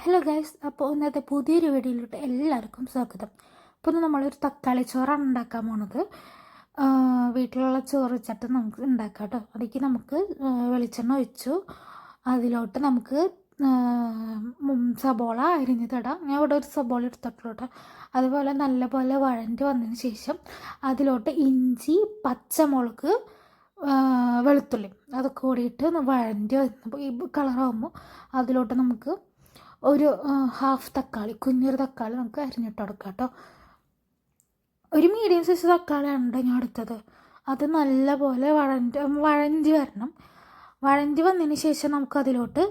Hello guys, അപ്പോൾ ഇന്നത്തെ പുതിയൊരു വീഡിയോയിലോട്ട് എല്ലാവർക്കും സ്വാഗതം. അപ്പോൾ ഇന്ന് നമ്മളൊരു തക്കാളി ചോറാണ് ഉണ്ടാക്കാൻ പോണത്. വീട്ടിലുള്ള ചോറ് വെച്ചിട്ട് നമുക്ക് ഉണ്ടാക്കാം കേട്ടോ. അതിലേക്ക് നമുക്ക് വെളിച്ചെണ്ണ ഒഴിച്ചു. അതിലോട്ട് നമുക്ക് സബോള അരിഞ്ഞതിടാം. ഞാൻ ഇവിടെ ഒരു സബോള എടുത്തിട്ടുള്ളൂ കേട്ടോ. അതുപോലെ നല്ലപോലെ വഴണ്ടി വന്നതിന് ശേഷം അതിലോട്ട് ഇഞ്ചി, പച്ചമുളക്, വെളുത്തുള്ളി അതൊക്കെ കൂടിയിട്ട് വഴണ്ടി വന്നപ്പോൾ ഈ കളറാകുമ്പോൾ അതിലോട്ട് നമുക്ക് ഒരു ഹാഫ് തക്കാളി, കുഞ്ഞൊരു തക്കാളി നമുക്ക് അരിഞ്ഞിട്ട് കൊടുക്കാം കേട്ടോ. ഒരു മീഡിയം സൈസ് തക്കാളിയാണ് ഞാൻ എടുത്തത്. അത് നല്ലപോലെ വഴഞ്ചി വരണം. വഴഞ്ചി വന്നതിന് ശേഷം നമുക്കതിലോട്ട്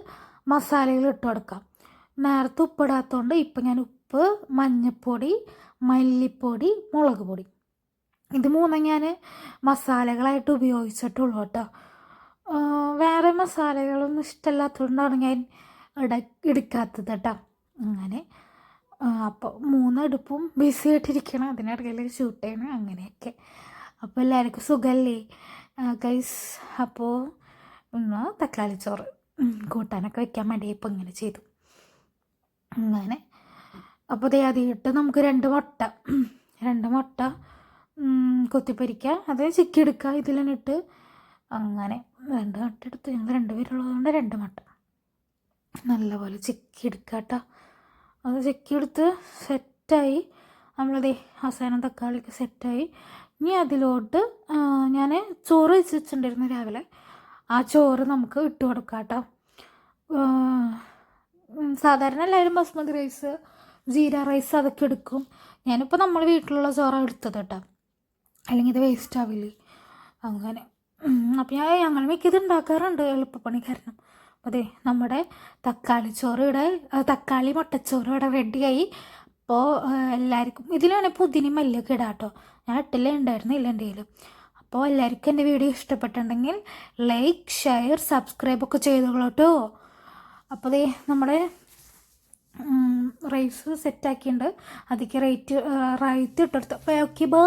മസാലകൾ ഇട്ട് കൊടുക്കാം. നേരത്തെ ഉപ്പിടാത്തതുകൊണ്ട് ഇപ്പം ഞാൻ ഉപ്പ്, മഞ്ഞൾപ്പൊടി, മല്ലിപ്പൊടി, മുളക് പൊടി ഇത് മൂന്നും ഞാൻ മസാലകളായിട്ട് ഉപയോഗിച്ചിട്ടുള്ളൂ കേട്ടോ. വേറെ മസാലകളൊന്നും ഇഷ്ടമല്ലാത്തതുകൊണ്ടാണ് ഞാൻ എടുക്കാത്തത് കേട്ടോ. അങ്ങനെ അപ്പോൾ 3 അടുപ്പും ബിസി ആയിട്ടിരിക്കണം, അതിനിടയിൽ ഷൂട്ട് ചെയ്യണം, അങ്ങനെയൊക്കെ. അപ്പോൾ എല്ലാവർക്കും സുഖമല്ലേ ഗൈസ്? അപ്പോൾ ഒന്ന് തക്കാളി ചോറ് കൂട്ടാനൊക്കെ വെക്കാൻ വേണ്ടി ഇപ്പോൾ ഇങ്ങനെ ചെയ്തു. അങ്ങനെ അപ്പോൾ അതിട്ട് നമുക്ക് 2 മുട്ട കൊത്തിപ്പൊരിക്കുക, അത് ചിക്കി എടുക്കുക, ഇതിലിട്ട് അങ്ങനെ 2 മുട്ട എടുത്ത് ഞങ്ങൾ 2 പേരുള്ളതുകൊണ്ട് 2 മുട്ട നല്ലപോലെ ചിക്കി എടുക്കുക കേട്ടോ. അത് ചിക്കിയെടുത്ത് സെറ്റായി. നമ്മളതേ അവസാനം തക്കാളിക്ക് സെറ്റായി. ഇനി അതിലോട്ട് ഞാൻ ചോറ് വെച്ചിട്ടുണ്ടായിരുന്നു രാവിലെ. ആ ചോറ് നമുക്ക് ഇട്ട് കൊടുക്കാം കേട്ടോ. സാധാരണ എല്ലാവരും ബസ്മതി റൈസ്, ജീര റൈസ് അതൊക്കെ എടുക്കും. ഞാനിപ്പോൾ നമ്മൾ വീട്ടിലുള്ള ചോറാണ് എടുത്തത് കേട്ടോ, അല്ലെങ്കിൽ ഇത് വേസ്റ്റ് ആവില്ലേ. അങ്ങനെ അപ്പോൾ ഞങ്ങൾ മിക്കത് ഉണ്ടാക്കാറുണ്ട് എളുപ്പപ്പണി കാരണം. അതെ, നമ്മുടെ തക്കാളി മുട്ടച്ചോറ് ഇവിടെ റെഡിയായി. അപ്പോൾ എല്ലാവർക്കും ഇതിലാണെങ്കിൽ പുതിന മല്ലിയൊക്കെ ഇടാം കേട്ടോ. ഞാൻ ഇട്ടില്ലേ ഉണ്ടായിരുന്നില്ല എൻ്റെ കയ്യിൽ. അപ്പോൾ എല്ലാവർക്കും എൻ്റെ വീഡിയോ ഇഷ്ടപ്പെട്ടിട്ടുണ്ടെങ്കിൽ ലൈക്ക്, ഷെയർ, സബ്സ്ക്രൈബൊക്കെ ചെയ്തോളൂ കേട്ടോ. അപ്പോൾ അതേ നമ്മുടെ റൈസ് സെറ്റാക്കിയിട്ടുണ്ട്. അതിലേക്ക് റൈറ്റ് ഇട്ടെടുത്തു. അപ്പോൾ ഓക്കെ, ബൈ.